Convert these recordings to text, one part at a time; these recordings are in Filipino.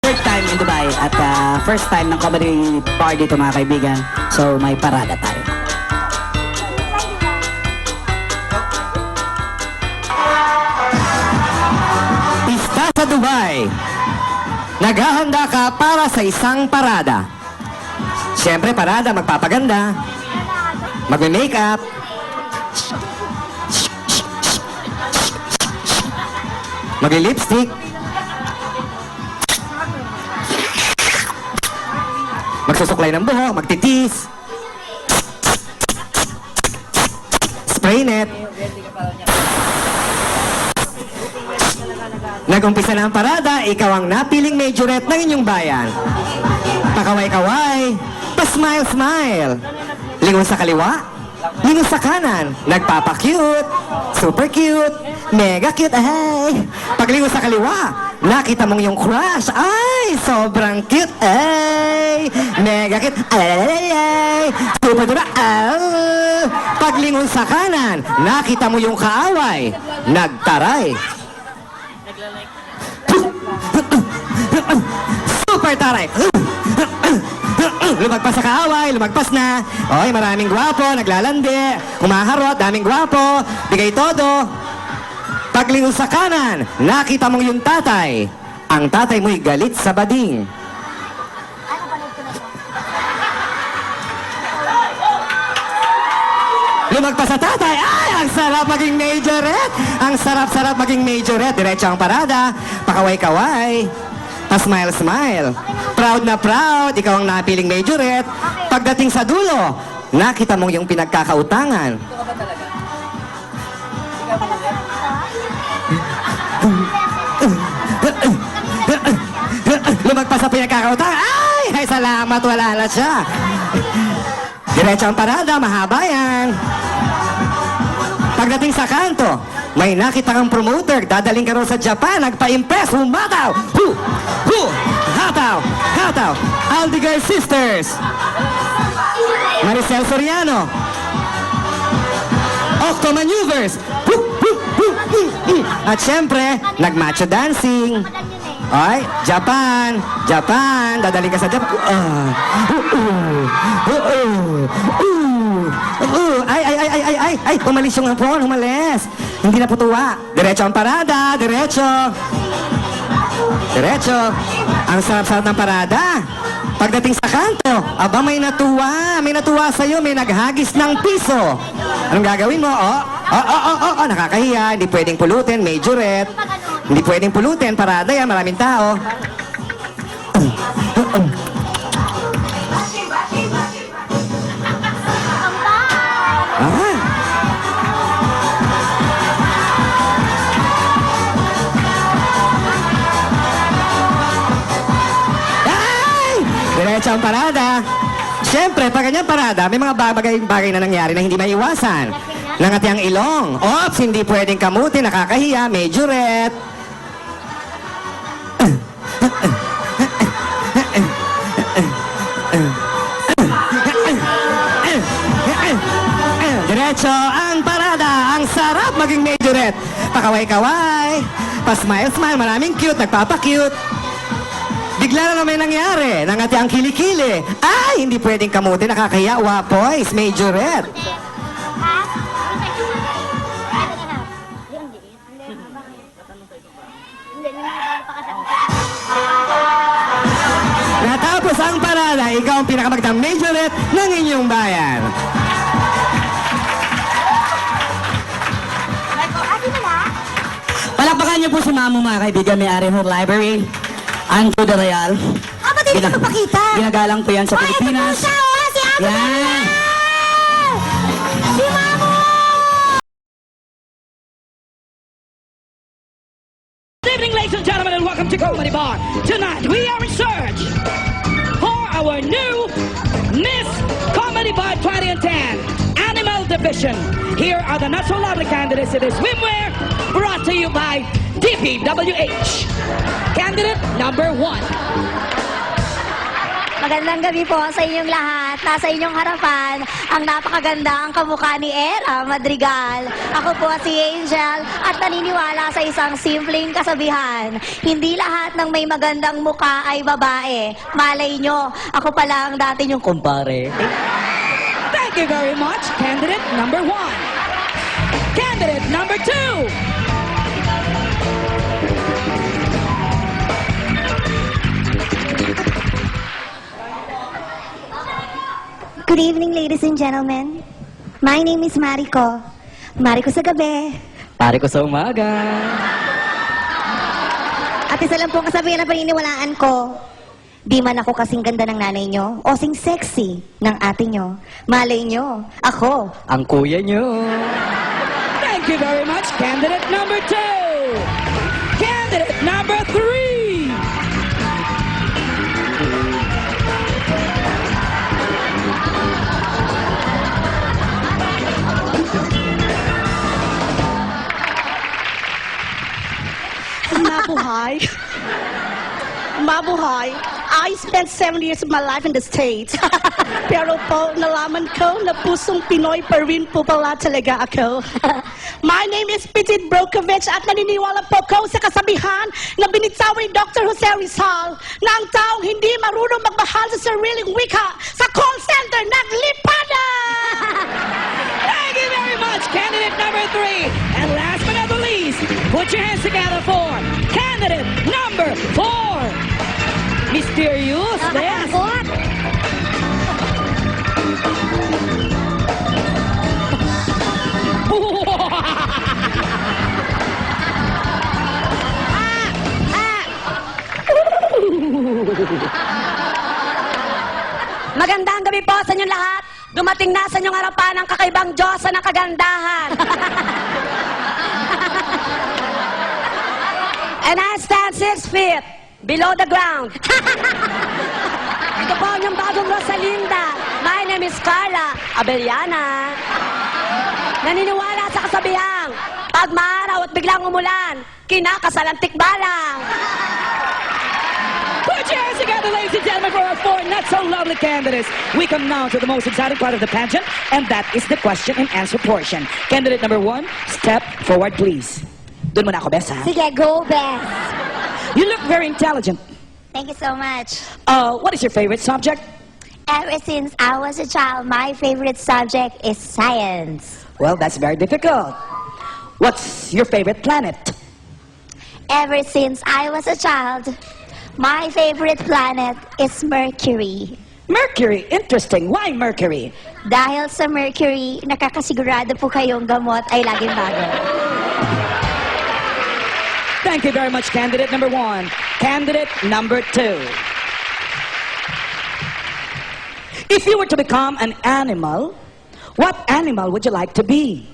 third time in Dubai at first time ng comedy bar dito mga kaibigan. So may parada tayo. Pista sa Dubai. Naghahanda ka para sa isang parada. Siyempre parada, magpapaganda, magme-makeup, mag-lipstick, magsusuklay ng buhok, magtitis, spray net. Nag-umpisa na ang parada, ikaw ang napiling majorette ng inyong bayan. Pakaway-kaway, pa-smile-smile. Lingon sa kaliwa, lingon sa kanan. Nagpapa-cute, super cute, mega cute, ay. Paglingon sa kaliwa, nakita mong yung crush, ay, sobrang cute, ay. Mega cute, ay, super dura, ay. Paglingon sa kanan, nakita mo yung kaaway, nagtaray. Super taray. Lumagpas sa kaaway, lumagpas na. Oy, maraming gwapo, naglalandi, humaharot, daming gwapo, bigay todo. Paglingon sa kanan, nakita mong yung tatay. Ang tatay mo'y galit sa bading. Lumagpas sa tatay, ay, ang sarap maging majorette. Ang sarap-sarap maging majorette. Diretso ang parada, pakaway-kaway, pa-smile-smile. Proud na proud, ikaw ang napiling majorette. Pagdating sa dulo, nakita mong yung pinagkakautangan. Lumagpas sa pinagkakautangan, ay, salamat, wala na siya. Diretso ang parada, mahaba yan. Pagdating sa kanto, may nakita kang promoter, dadaling ka rin sa Japan, nagpa-impress, humataw! Hataw! Hataw! Aldigar Sisters! Maricel Soriano! Octo Maneuvers! At syempre, nag-macho dancing! Ay, Japan! Japan! Dadaling ka sa Japan! Ay! Umalis yung hapon! Umalis! Hindi na putuwa! Diretso ang parada! Diretso! Diretso! Ang sarap-sarap ng parada! Pagdating sa kanto, aba may natuwa! May natuwa sa'yo! May naghagis ng piso! Anong gagawin mo? Nakakahiya! Hindi pwedeng pulutin! Majorette! Hindi pwedeng pulutin, parada yan, maraming tao. Ay! Diretso ang parada. Siyempre, pag ganyan parada, may mga bagay na nangyari na hindi maiwasan. Nangati ang ilong. Ops, hindi pwedeng kamuti, nakakahiya, majorette. Diretso ang parada. Ang sarap maging majorette. Pakaway-kaway, pa-smile-smile, maraming cute, nagpapa-cute. Bigla na may nangyari. Nangati ang kilikili. Ay, hindi pwedeng kamuti, nakakahiya, wapoys, majorette. Natapos ang parada, ikaw ang pinakamagandang majorette ng inyong bayan. Palakpakan niyo po si Mamu mga kaibigan, may-ari ng library. Anto de Real. Ba't hindi ko pakita? Ginagalang po yan sa Pilipinas. Ito po siya, si Ate Yan! Si Mamu! Good evening, ladies and gentlemen, and welcome to Comedy Bar. Tonight, we are in search for our new Miss Comedy Bar 2010 Animal Division. Here are the not so lovely candidates in this swimwear, brought to you by DPWH. Candidate number 1. Magandang gabi po sa inyong lahat. Nasa inyong harapan ang napakagandang kamukha ni Era Madrigal. Ako po si Angel at naniniwala sa isang simpleng kasabihan. Hindi lahat ng may magandang mukha ay babae. Malay nyo, ako pala ang dati nyong kumpare. Thank you very much, candidate number 1. Candidate number 2. Good evening, ladies and gentlemen. My name is Mareko. Mareko sa gabi. Pare ko sa umaga. At isa lang po kasabihan na paniniwalaan ko. Di man ako kasing ganda ng nanay nyo o sing sexy ng ate nyo. Malay nyo, ako. Ang kuya nyo. Thank you very much, candidate number 2. Candidate number 3. Mabuhay. Mabuhay. I spent 7 years of my life in the States. Pero po, nalaman ko na pusong Pinoy pa rin po pala talaga ako. My name is Petite at naniniwala po ko sa kasabihan na binitaw ni Dr. Jose Rizal na ang taong hindi marunong magmahal sa sariling wika sa call center naglipana! Thank you very much, candidate number 3. And last but not the least, put your hands together for candidate number 4. Mysterious, yes. Magandang gabi po sa inyong lahat. Dumating na sa inyong harapan ang kakaibang Diyosa ng kagandahan. And I stand 6 feet below the ground. Ito po ang inyong bagong Rosalinda. My name is Carla Abellana. Naniniwala sa kasabihang, pag maaraw at biglang umulan, kinakasalang tikbalang. Put your hands together, ladies and gentlemen, for our 4 not-so-lovely candidates. We come now to the most exciting part of the pageant, and that is the question and answer portion. Candidate number 1, step forward, please. Doon muna ako, Bess, ha? Sige, go, Beth. You look very intelligent. Thank you so much. What is your favorite subject? Ever since I was a child, my favorite subject is science. Well, that's very difficult. What's your favorite planet? Ever since I was a child, my favorite planet is Mercury. Mercury. Interesting. Why Mercury? Dahil sa Mercury, nakakasigurado po kayong gamot ay laging bago. Thank you very much, candidate number 1. Candidate number 2. If you were to become an animal, what animal would you like to be?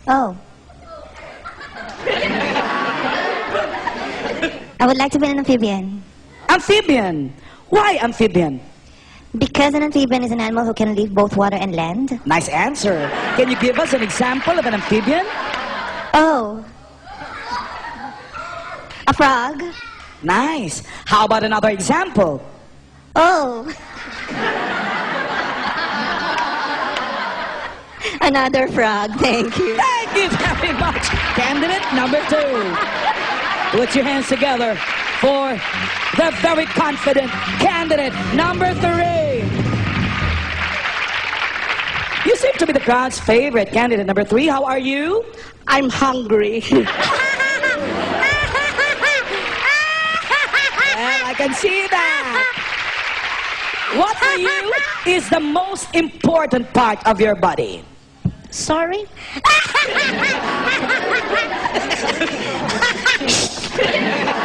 Oh. I would like to be an amphibian. Amphibian. Why amphibian? Because an amphibian is an animal who can live both water and land. Nice answer. Can you give us an example of an amphibian? Oh. A frog. Nice. How about another example? Oh. Another frog, thank you. Thank you very much. Candidate number 2. Put your hands together for the very confident candidate number 3. You seem to be the crowd's favorite candidate number 3. How are you? I'm hungry. Well, I can see that. What for you is the most important part of your body? Sorry?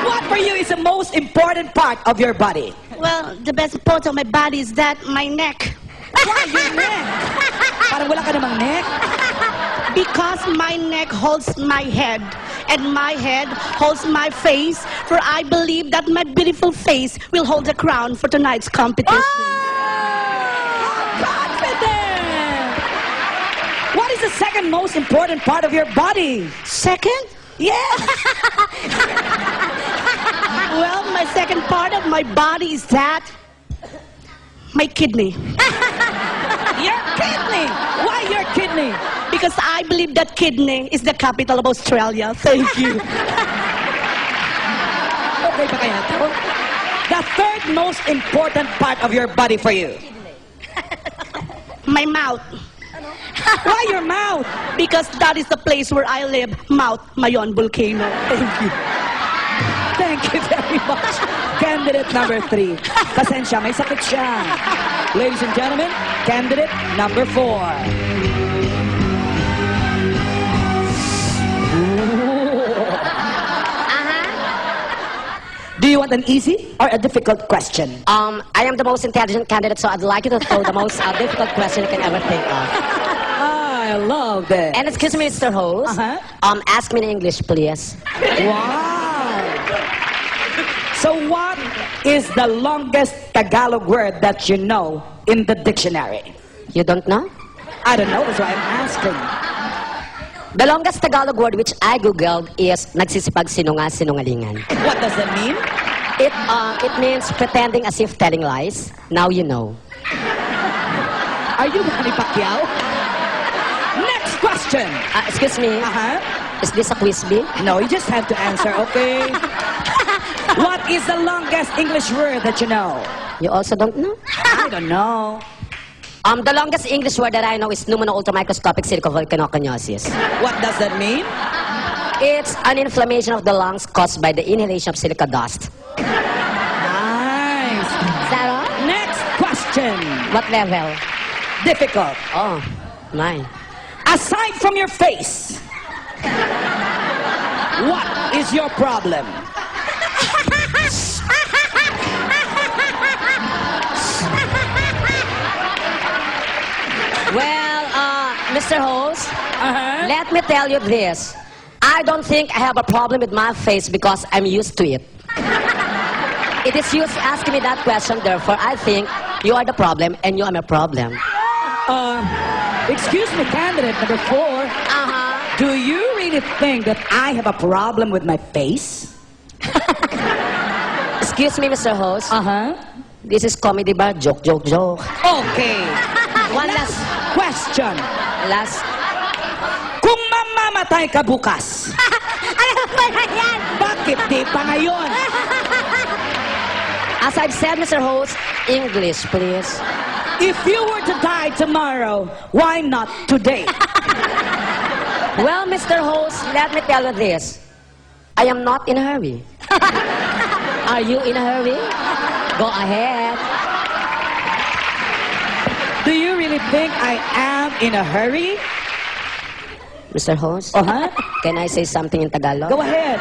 What for you is the most important part of your body? Well, the best part of my body is that my neck. Why your neck? Parang wala ka namang neck. Because my neck holds my head, and my head holds my face, for I believe that my beautiful face will hold the crown for tonight's competition. Confident! What is the second most important part of your body? Second? Yes! Well, my second part of my body is that My kidney. Your kidney! Why your kidney? Because I believe that kidney is the capital of Australia. Thank you. Okay pa kaya to? The third most important part of your body for you. My mouth. Why your mouth? Because that is the place where I live. Mouth Mayon Volcano. Thank you. Thank you very much. Candidate number 3. Pasensya, may sakit siya. Ladies and gentlemen, candidate number 4. Do you want an easy or a difficult question? I am the most intelligent candidate, so I'd like you to throw the most difficult question you can ever think of. I love this. And excuse me, Mr. Host. Ask me in English, please. Wow! So what is the longest Tagalog word that you know in the dictionary? You don't know? I don't know, that's why I'm asking. The longest Tagalog word which I googled is nagsisipag-sinungalingan. What does that mean? It means pretending as if telling lies. Now you know. Are you Manny Pacquiao? Next question. Excuse me, Uh-huh. is this a quiz bee? No, you just have to answer, okay? What is the longest English word that you know? You also don't know? I don't know. The longest English word that I know is pneumono-ultramicroscopic silicovolcanoconiosis. What does that mean? It's an inflammation of the lungs caused by the inhalation of silica dust. Nice. Is that all? Next question. What level? Difficult. Oh, my. Aside from your face, what is your problem? Well, Mr. Host, Uh-huh. let me tell you this. I don't think I have a problem with my face because I'm used to it. It is you asking me that question, therefore I think you are the problem and you are my problem. Excuse me, candidate number 4. Do you really think that I have a problem with my face? Excuse me, Mr. Host. Uh-huh. This is comedy bar. Joke, joke, joke. Okay. One last. Question. Last. Kung mamamatay ka bukas, Alam mo na yan! bakit di pa ngayon? As I've said, Mr. Host, English, please. If you were to die tomorrow, why not today? Well, Mr. Host, let me tell you this. I am not in a hurry. Are you in a hurry? Go ahead. Do you really think I am in a hurry? Mr. Host, Uh-huh. can I say something in Tagalog? Go ahead.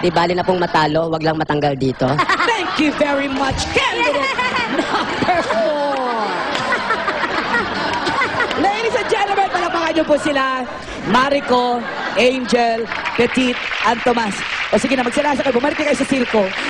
Di bali na pong matalo, wag lang matanggal dito. Thank you very much, candidate number 4. Ladies and gentlemen, palapakan niyo po sila. Mareko, Angel, Petite, and Tomas. O sige na, magsalasa kayo. Bumalik kayo sa silko.